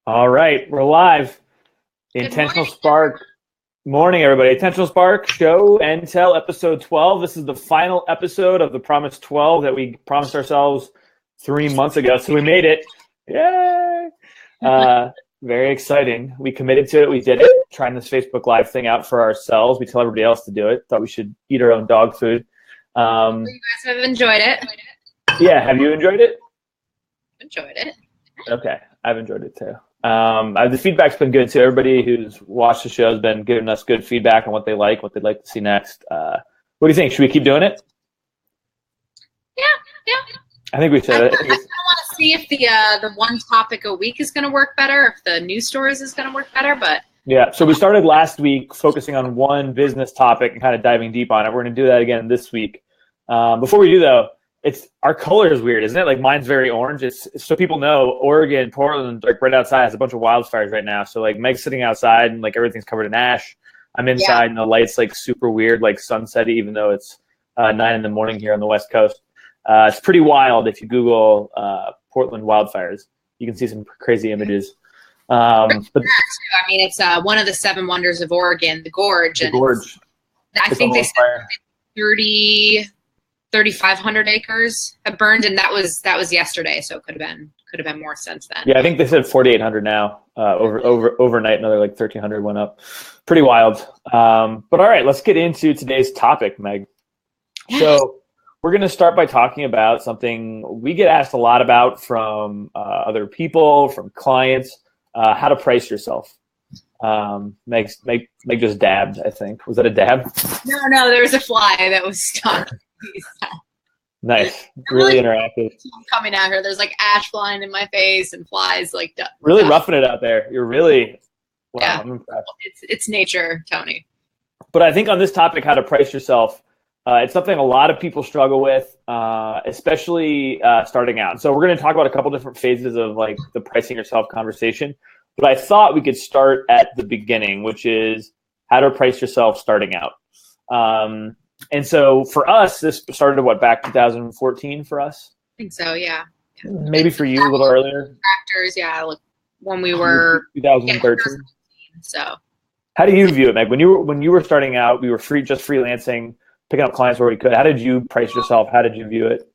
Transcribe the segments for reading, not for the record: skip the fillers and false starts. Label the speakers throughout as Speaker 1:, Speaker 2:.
Speaker 1: All right, we're live.
Speaker 2: Good
Speaker 1: Intentional
Speaker 2: morning.
Speaker 1: Spark. Morning, everybody. Intentional Spark Show and Tell, episode 12. This is the final episode of the Promise 12 that we promised ourselves 3 months ago. So we made it. Yay! Very exciting. We committed to it. We did it. Trying this Facebook Live thing out for ourselves. We tell everybody else to do it. Thought we should eat our own dog food.
Speaker 2: You guys have enjoyed it.
Speaker 1: Yeah, have you enjoyed it?
Speaker 2: Enjoyed it.
Speaker 1: Okay, I've enjoyed it too. The feedback's been good too. Everybody who's watched the show has been giving us good feedback on what they like, what they'd like to see next. What do you think? Should we keep doing it?
Speaker 2: Yeah.
Speaker 1: I think we should.
Speaker 2: I want to see if the one topic a week is going to work better, if the news stories is going to work better. But
Speaker 1: yeah, so we started last week focusing on one business topic and kind of diving deep on it. We're going to do that again this week. Before we do though, our color is weird, isn't it? Like mine's very orange. It's so people know Oregon, Portland, like right outside has a bunch of wildfires right now. So like Meg's sitting outside and like everything's covered in ash. I'm inside and the light's like super weird, like sunsetty, even though it's 9 a.m. here on the West Coast. It's pretty wild. If you Google Portland wildfires, you can see some crazy images. But
Speaker 2: I mean, it's one of the 7 wonders of Oregon, the Gorge.
Speaker 1: The Gorge.
Speaker 2: I think they said 3,500 acres have burned, and that was yesterday, so it could have been more since then.
Speaker 1: Yeah, I think they said 4,800 now. Overnight, another like 1,300 went up. Pretty wild. But all right, let's get into today's topic, Meg.
Speaker 2: Yes.
Speaker 1: So we're going to start by talking about something we get asked a lot about from other people, from clients, how to price yourself. Meg just dabbed, I think. Was that a dab?
Speaker 2: No, there was a fly that was stuck.
Speaker 1: Nice. Really interactive.
Speaker 2: Coming out here, there's like ash flying in my face and flies like
Speaker 1: really roughing it out there. You're really wow.
Speaker 2: Yeah.
Speaker 1: I'm impressed.
Speaker 2: It's nature, Tony.
Speaker 1: But I think on this topic, how to price yourself, it's something a lot of people struggle with, especially starting out. So we're going to talk about a couple different phases of like the pricing yourself conversation. But I thought we could start at the beginning, which is how to price yourself starting out. And so for us, this started back 2014 for us?
Speaker 2: I think so, yeah.
Speaker 1: Maybe for you a little earlier?
Speaker 2: Tractors, yeah, when we were
Speaker 1: 2013.
Speaker 2: So
Speaker 1: how do you view it, Meg? When you were starting out, we were just freelancing, picking up clients where we could. How did you price yourself? How did you view it?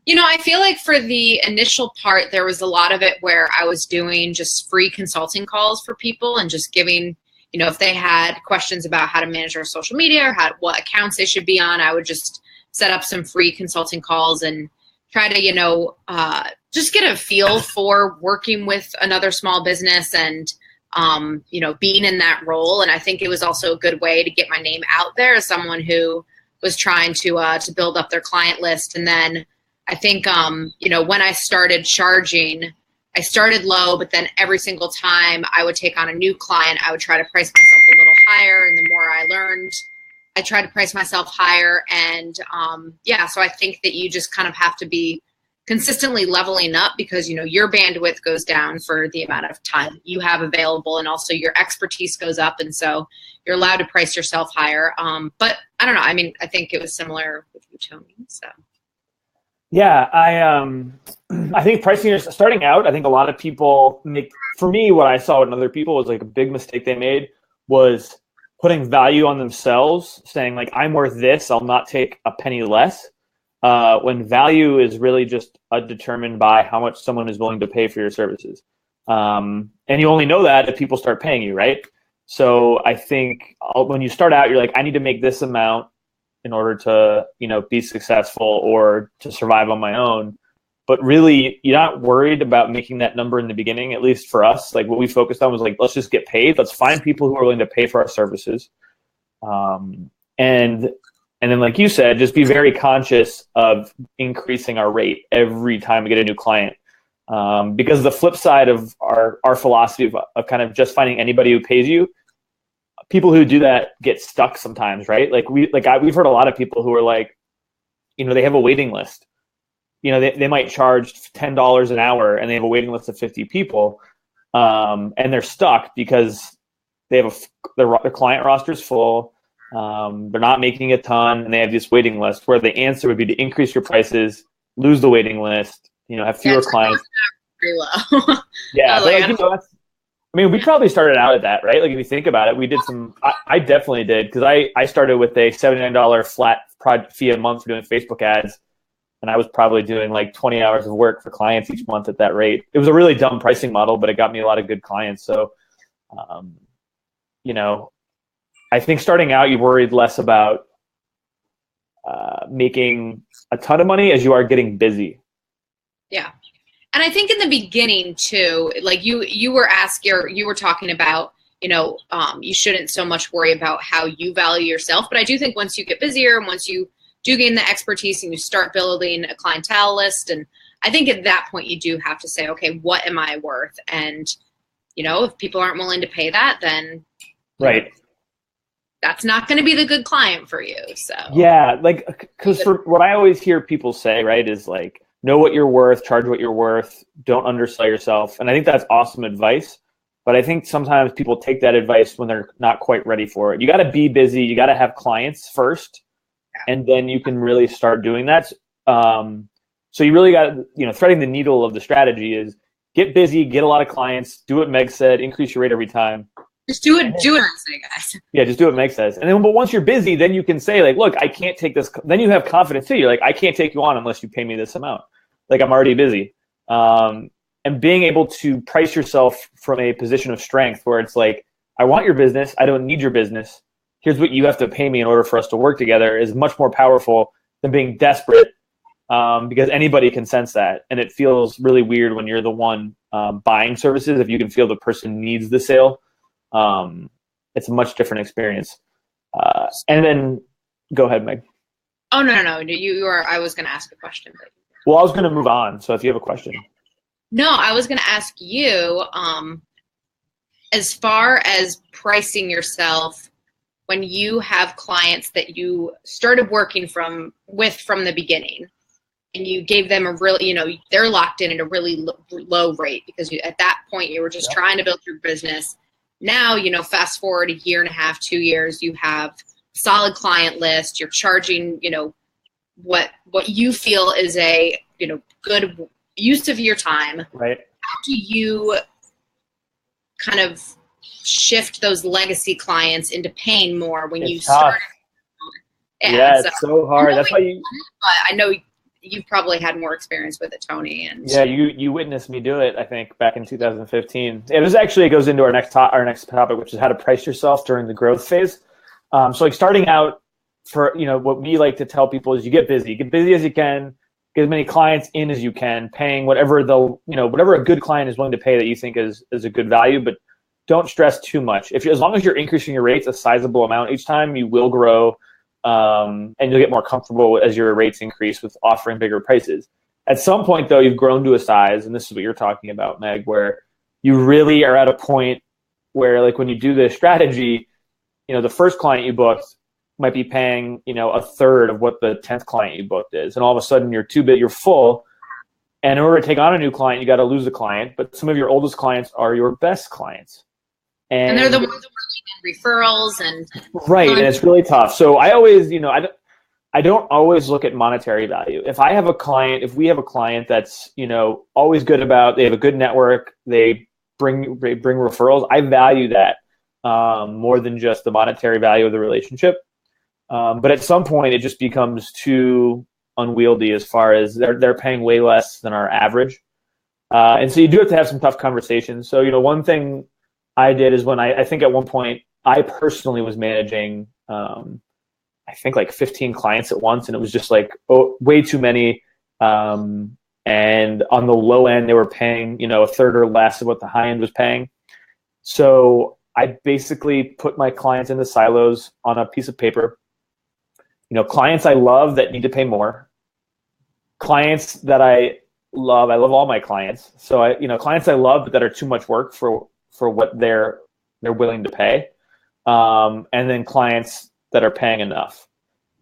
Speaker 2: I feel like for the initial part, there was a lot of it where I was doing just free consulting calls for people and just giving, if they had questions about how to manage their social media or what accounts they should be on, I would just set up some free consulting calls and try to, just get a feel for working with another small business and, being in that role. And I think it was also a good way to get my name out there as someone who was trying to build up their client list. And then I think, when I started charging, I started low, but then every single time I would take on a new client, I would try to price myself a little higher. And the more I learned, I tried to price myself higher. And so I think that you just kind of have to be consistently leveling up because, your bandwidth goes down for the amount of time you have available. And also your expertise goes up. And so you're allowed to price yourself higher. But I don't know. I mean, I think it was similar with you, Tony. So.
Speaker 1: Yeah, I think starting out, I think a lot of people for me, what I saw in other people was like a big mistake they made was putting value on themselves, saying like, I'm worth this, I'll not take a penny less. When value is really just determined by how much someone is willing to pay for your services. And you only know that if people start paying you, right? So I think when you start out, you're like, I need to make this amount in order to, be successful or to survive on my own. But really, you're not worried about making that number in the beginning, at least for us. Like what we focused on was like, let's just get paid. Let's find people who are willing to pay for our services. And then, like you said, just be very conscious of increasing our rate every time we get a new client. Because the flip side of our philosophy of kind of just finding anybody who pays you, people who do that get stuck sometimes, right? We've heard a lot of people who are like, they have a waiting list. They might charge $10 an hour and they have a waiting list of 50 people, and they're stuck because they have their client roster is full. They're not making a ton, and they have this waiting list. Where the answer would be to increase your prices, lose the waiting list, have fewer clients.
Speaker 2: Pretty low.
Speaker 1: Yeah,
Speaker 2: was
Speaker 1: but
Speaker 2: like,
Speaker 1: like, that's, I mean, we probably started out at that, right? Like if you think about it, we did I definitely did, because I started with a $79 flat fee a month for doing Facebook ads. And I was probably doing like 20 hours of work for clients each month at that rate. It was a really dumb pricing model, but it got me a lot of good clients. So, um, you know, I think starting out, you worried less about making a ton of money as you are getting busy.
Speaker 2: yeah. And I think in the beginning too, like you were talking about, you shouldn't so much worry about how you value yourself. But I do think once you get busier and once you do gain the expertise and you start building a clientele list, and I think at that point you do have to say, okay, what am I worth? And, if people aren't willing to pay that, then
Speaker 1: right.
Speaker 2: That's not going to be the good client for you. So
Speaker 1: yeah, like, because for what I always hear people say, right, is like, know what you're worth, charge what you're worth, don't undersell yourself. And I think that's awesome advice. But I think sometimes people take that advice when they're not quite ready for it. You got to be busy. You got to have clients first, and then you can really start doing that. So you really got, threading the needle of the strategy is get busy, get a lot of clients, do what Meg said, increase your rate every time.
Speaker 2: Just do it, I say, guys.
Speaker 1: Yeah, just do what Meg says. And then, but once you're busy, then you can say, like, look, I can't take this. Then you have confidence too. You're like, I can't take you on unless you pay me this amount. Like, I'm already busy. And being able to price yourself from a position of strength where it's like, I want your business. I don't need your business. Here's what you have to pay me in order for us to work together is much more powerful than being desperate, because anybody can sense that. And it feels really weird when you're the one buying services. If you can feel the person needs the sale, it's a much different experience. And then go ahead, Meg.
Speaker 2: Oh, no. You are, I was going to ask a question. But...
Speaker 1: Well, I was going to move on. So if you have a question.
Speaker 2: No, I was going to ask you, as far as pricing yourself, when you have clients that you started working from the beginning, and you gave them a really, they're locked in at a really low rate because at that point you were just trying to build your business. Now, fast forward a year and a half, 2 years, you have a solid client list. You're charging, what you feel is a, good use of your time.
Speaker 1: Right.
Speaker 2: How do you kind of shift those legacy clients into paying more when you start?
Speaker 1: Yeah, it's so hard. That's why
Speaker 2: I know you've probably had more experience with it, Tony. And
Speaker 1: yeah, you witnessed me do it, I think, back in 2015. It goes into our next topic, which is how to price yourself during the growth phase. So like starting out, for what we like to tell people is you get busy as you can, get as many clients in as you can, paying whatever whatever a good client is willing to pay that you think is a good value, but don't stress too much. As long as you're increasing your rates a sizable amount each time, you will grow. And you'll get more comfortable as your rates increase with offering bigger prices. At some point, though, you've grown to a size, and this is what you're talking about, Meg, where you really are at a point where, like, when you do this strategy, the first client you booked might be paying, a third of what the 10th client you booked is. And all of a sudden, you're full. And in order to take on a new client, you got to lose a client. But some of your oldest clients are your best clients.
Speaker 2: And they're the ones that are getting referrals and
Speaker 1: right, and it's really tough. So I always, I don't always look at monetary value. If we have a client that's always good they have a good network, they bring referrals, I value that more than just the monetary value of the relationship. But at some point, it just becomes too unwieldy as far as they're paying way less than our average, and so you do have to have some tough conversations. So one thing I did is when I think at one point I personally was managing, I think like 15 clients at once, and it was just like way too many. And on the low end, they were paying, a third or less of what the high end was paying. So I basically put my clients into silos on a piece of paper. Clients I love that need to pay more. Clients that I love all my clients. So clients I love but that are too much work for what they're willing to pay, and then clients that are paying enough.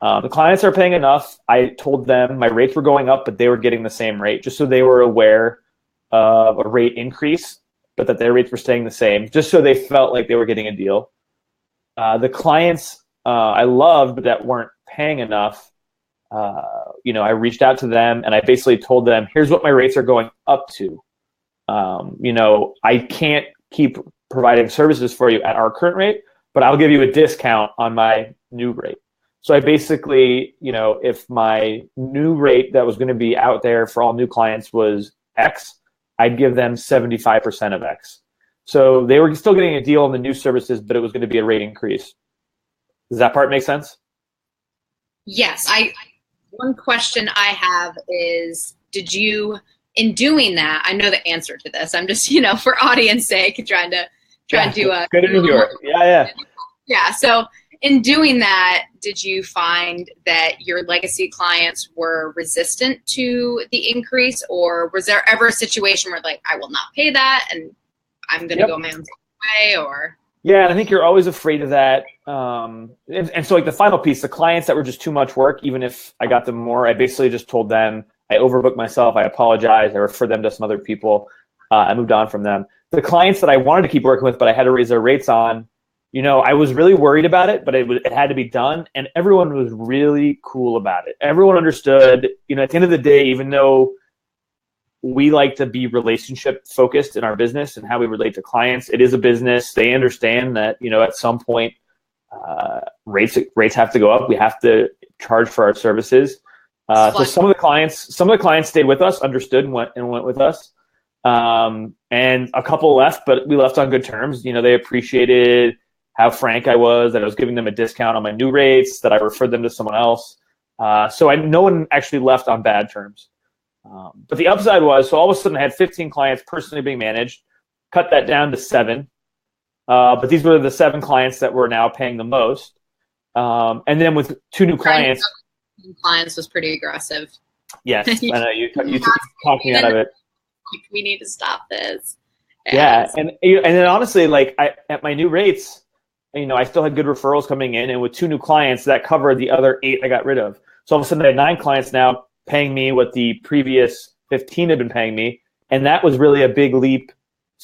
Speaker 1: The clients that are paying enough, I told them my rates were going up, but they were getting the same rate, just so they were aware of a rate increase, but that their rates were staying the same, just so they felt like they were getting a deal. The clients I loved but that weren't paying enough, I reached out to them and I basically told them, here's what my rates are going up to. I can't keep providing services for you at our current rate, but I'll give you a discount on my new rate. So I basically, if my new rate that was going to be out there for all new clients was X, I'd give them 75% of X. So they were still getting a deal on the new services, but it was going to be a rate increase. Does that part make sense?
Speaker 2: Yes. One question I have is, did you, in doing that, I know the answer to this. I'm just, for audience sake, trying to do a
Speaker 1: good interviewer. Yeah.
Speaker 2: Yeah. So in doing that, did you find that your legacy clients were resistant to the increase, or was there ever a situation where like, I will not pay that and I'm going to go my own way, or?
Speaker 1: Yeah, and I think you're always afraid of that. And so like the final piece, the clients that were just too much work, even if I got them more, I basically just told them I overbooked myself. I apologize. I referred them to some other people. I moved on from them. The clients that I wanted to keep working with, but I had to raise their rates on, I was really worried about it, but it had to be done. And everyone was really cool about it. Everyone understood, at the end of the day, even though we like to be relationship focused in our business and how we relate to clients, it is a business. They understand that, at some point, rates have to go up. We have to charge for our services. So some of the clients stayed with us, understood and went with us. And a couple left, but we left on good terms. They appreciated how frank I was, that I was giving them a discount on my new rates, that I referred them to someone else. So no one actually left on bad terms. But the upside was, so all of a sudden I had 15 clients personally being managed, cut that down to 7. But these were the 7 clients that were now paying the most. And then with 2 new clients.
Speaker 2: Clients was pretty aggressive.
Speaker 1: Yes, I know you talked me out of it.
Speaker 2: We need to stop this.
Speaker 1: Yeah, and then honestly, like at my new rates, I still had good referrals coming in, and with 2 new clients, that covered the other 8 I got rid of. So all of a sudden I had 9 clients now paying me what the previous 15 had been paying me. And that was really a big leap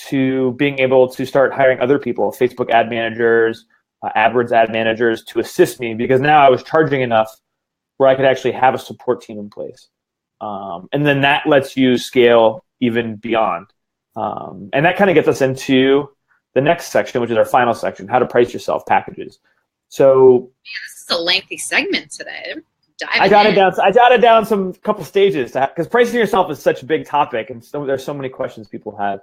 Speaker 1: to being able to start hiring other people, Facebook ad managers, AdWords ad managers, to assist me, because now I was charging enough where I could actually have a support team in place. And then that lets you scale even beyond. And that kind of gets us into the next section, which is our final section, how to price yourself, packages. So
Speaker 2: this is a lengthy segment today.
Speaker 1: I jotted down some couple stages because pricing yourself is such a big topic, and there's so many questions people have.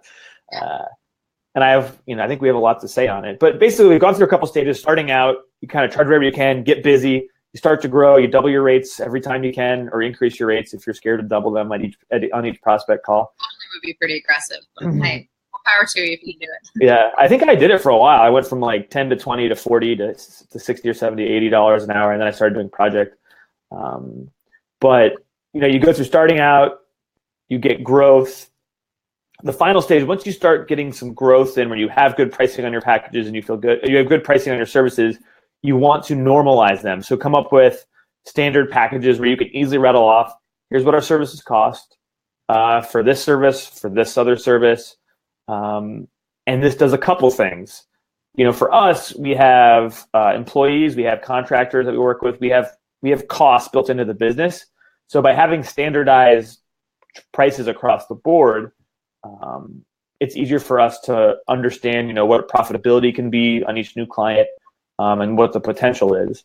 Speaker 1: And I think we have a lot to say on it. But basically, we've gone through a couple stages. Starting out, you kind of charge wherever you can, get busy. You start to grow. You double your rates every time you can, or increase your rates if you're scared to double them on each prospect call.
Speaker 2: It would be pretty aggressive. But hey, power to you if you do it.
Speaker 1: Yeah, I think I did it for a while. I went from like 10 to 20 to 40 to 60 or 70, $80 an hour, and then I started doing project. But you go through starting out, you get growth. The final stage, once you start getting some growth in, where you have good pricing on your packages and you feel good, you have good pricing on your services, you want to normalize them. So come up with standard packages where you can easily rattle off, here's what our services cost for this service, for this other service. And this does a couple things. For us, we have employees, we have contractors that we work with, we have costs built into the business. So by having standardized prices across the board, it's easier for us to understand, what profitability can be on each new client, and what the potential is.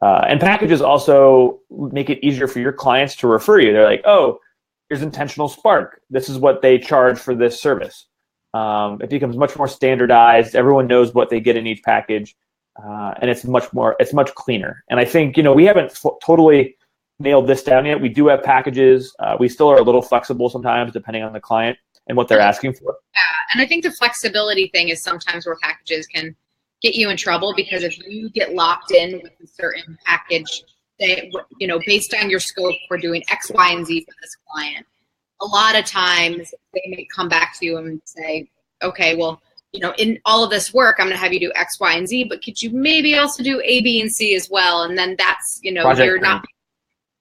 Speaker 1: And packages also make it easier for your clients to refer you. They're like, oh, here's Intentional Spark. This is what they charge for this service. It becomes much more standardized. Everyone knows what they get in each package. And it's much cleaner. And I think, we haven't totally nailed this down yet. We do have packages. We still are a little flexible sometimes, depending on the client and what they're asking for.
Speaker 2: Yeah, and I think the flexibility thing is sometimes where packages can get you in trouble, because if you get locked in with a certain package, that, based on your scope, we're doing X, Y, and Z for this client. A lot of times they may come back to you and say, okay, well, in all of this work, I'm going to have you do X, Y, and Z, but could you maybe also do A, B, and C as well? And then that's,
Speaker 1: project
Speaker 2: you're not.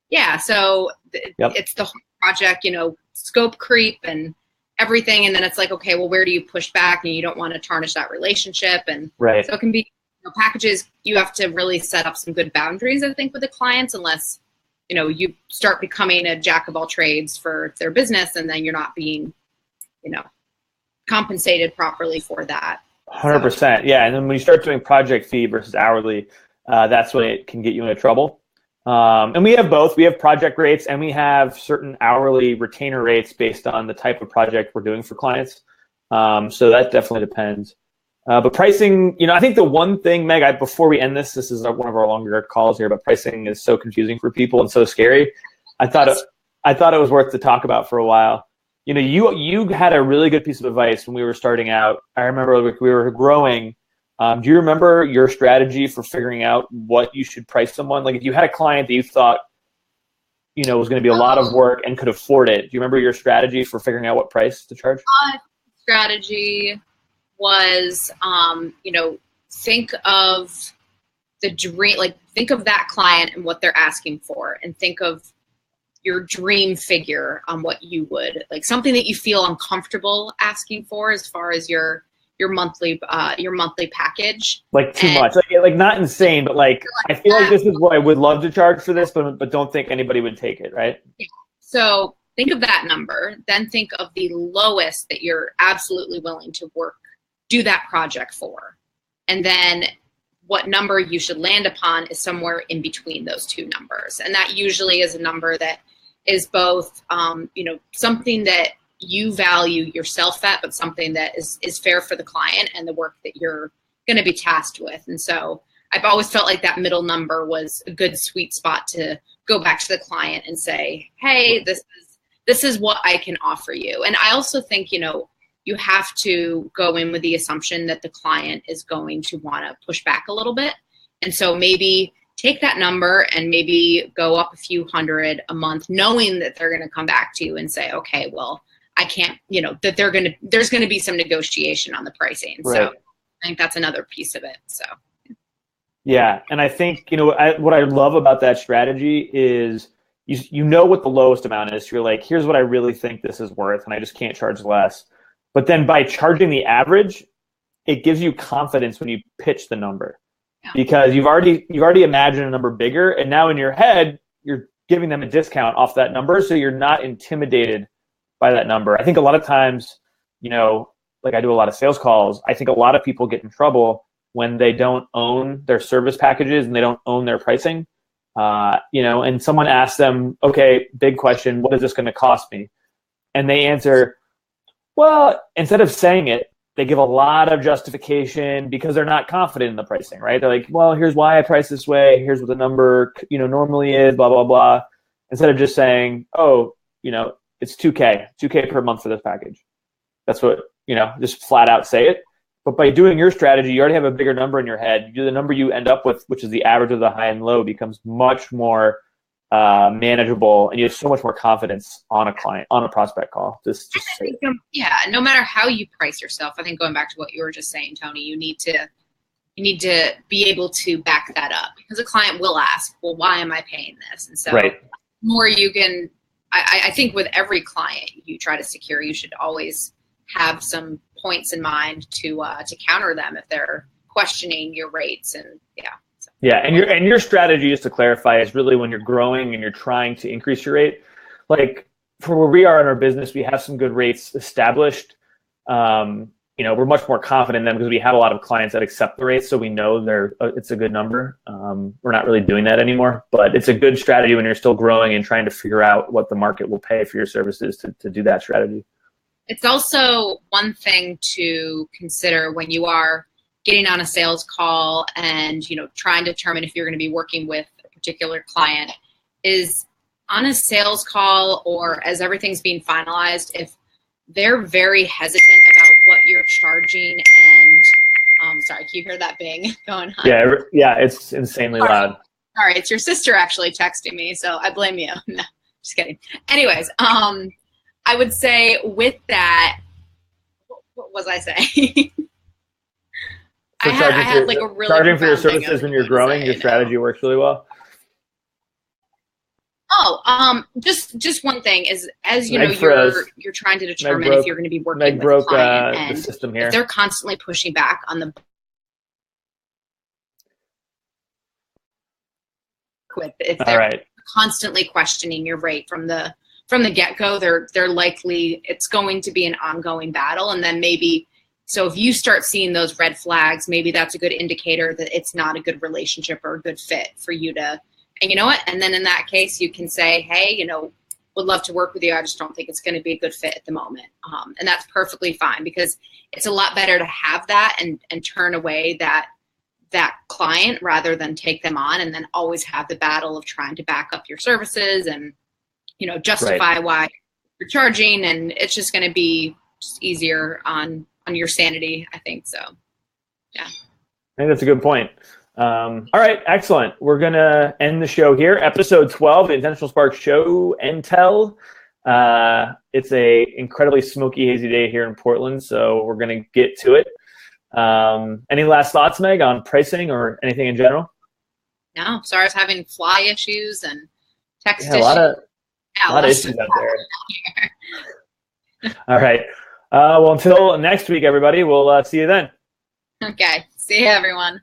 Speaker 2: Yeah. So It's the whole project, scope creep and everything. And then it's like, okay, well, where do you push back? And you don't want to tarnish that relationship. And
Speaker 1: right.
Speaker 2: So it can be packages. You have to really set up some good boundaries, I think, with the clients, unless, you start becoming a jack of all trades for their business, and then you're not being, compensated properly for that.
Speaker 1: 100%. Yeah. And then when you start doing project fee versus hourly, that's when it can get you into trouble. And we have both. We have project rates and we have certain hourly retainer rates based on the type of project we're doing for clients. So that definitely depends. But pricing, I think the one thing, Meg, before we end this is one of our longer calls here, but pricing is so confusing for people and so scary. I thought it was worth to talk about for a while. You had a really good piece of advice when we were starting out. I remember we were growing. Do you remember your strategy for figuring out what you should price someone? Like if you had a client that you thought, was going to be a lot of work and could afford it. Do you remember your strategy for figuring out what price to charge?
Speaker 2: Strategy was, think of the dream, think of that client and what they're asking for, and think of your dream figure on what you would something that you feel uncomfortable asking for as far as your monthly package.
Speaker 1: Too much, not insane, but I feel like this is what I would love to charge for this, but don't think anybody would take it, right?
Speaker 2: Yeah. So think of that number, then think of the lowest that you're absolutely willing to do that project for. And then what number you should land upon is somewhere in between those two numbers. And that usually is a number that is both, something that you value yourself at, but something that is fair for the client and the work that you're going to be tasked with. And so I've always felt like that middle number was a good sweet spot to go back to the client and say, hey, this is what I can offer you. And I also think, you have to go in with the assumption that the client is going to want to push back a little bit. And so maybe take that number and maybe go up a few hundred a month, knowing that they're going to come back to you and say, okay, well, I can't, that there's going to be some negotiation on the pricing. Right. So I think that's another piece of it. So.
Speaker 1: Yeah. And I think, what I love about that strategy is you know what the lowest amount is. You're like, here's what I really think this is worth, and I just can't charge less. But then by charging the average, it gives you confidence when you pitch the number. Yeah. Because you've already imagined a number bigger, and now in your head, you're giving them a discount off that number, so you're not intimidated by that number. I think a lot of times, I do a lot of sales calls. I think a lot of people get in trouble when they don't own their service packages and they don't own their pricing. And someone asks them, okay, big question, what is this going to cost me? And they answer, well, instead of saying it, they give a lot of justification because they're not confident in the pricing, right? They're like, well, here's why I price this way. Here's what the number, normally is, blah, blah, blah. Instead of just saying, oh, it's $2K per month for this package. That's what, just flat out say it. But by doing your strategy, you already have a bigger number in your head. The number you end up with, which is the average of the high and low, becomes much more manageable, and you have so much more confidence on a client, on a prospect call. Just say it.
Speaker 2: Yeah, no matter how you price yourself, I think going back to what you were just saying, Tony, you need to be able to back that up, because a client will ask, well, why am I paying this? And so
Speaker 1: right.
Speaker 2: The more you can, I think with every client you try to secure, you should always have some points in mind to counter them if they're questioning your rates. And yeah. So.
Speaker 1: Yeah, and your strategy, just to clarify, is really when you're growing and you're trying to increase your rate. Like for where we are in our business, we have some good rates established. We're much more confident in them because we have a lot of clients that accept the rates, so we know it's a good number. We're not really doing that anymore, but it's a good strategy when you're still growing and trying to figure out what the market will pay for your services to do that strategy.
Speaker 2: It's also one thing to consider when you are getting on a sales call and, trying to determine if you're going to be working with a particular client, is on a sales call or as everything's being finalized, if they're very hesitant about what you're charging and, sorry, can you hear that bing going on?
Speaker 1: Yeah, it's insanely loud.
Speaker 2: Sorry, it's your sister actually texting me, so I blame you. No, just kidding. Anyways, I would say with that, what was I saying? I had like a really
Speaker 1: charging for your services when you're growing. Your strategy works really well.
Speaker 2: Oh, just one thing is, as you know, you're trying to determine if you're going to be working with a client, and
Speaker 1: the system here.
Speaker 2: If they're constantly pushing back on the if they're constantly questioning your rate from the from the get-go, they're likely, it's going to be an ongoing battle. And then maybe, so if you start seeing those red flags, maybe that's a good indicator that it's not a good relationship or a good fit for you to, and you know what? And then in that case, you can say, hey, you know, would love to work with you. I just don't think it's going to be a good fit at the moment. And that's perfectly fine, because it's a lot better to have that and turn away that client rather than take them on and then always have the battle of trying to back up your services and, you know, justify why you're charging. And it's just going to be just easier on your sanity, I think. So, yeah.
Speaker 1: I think that's a good point. All right, excellent. We're going to end the show here. Episode 12, the Intentional Spark Show and Tell. It's a incredibly smoky, hazy day here in Portland, so we're going to get to it. Any last thoughts, Meg, on pricing or anything in general?
Speaker 2: No, sorry, I was having fly issues and text issues.
Speaker 1: A lot of issues out there. All right. Well, until next week, everybody, we'll see you then.
Speaker 2: Okay. See you, everyone.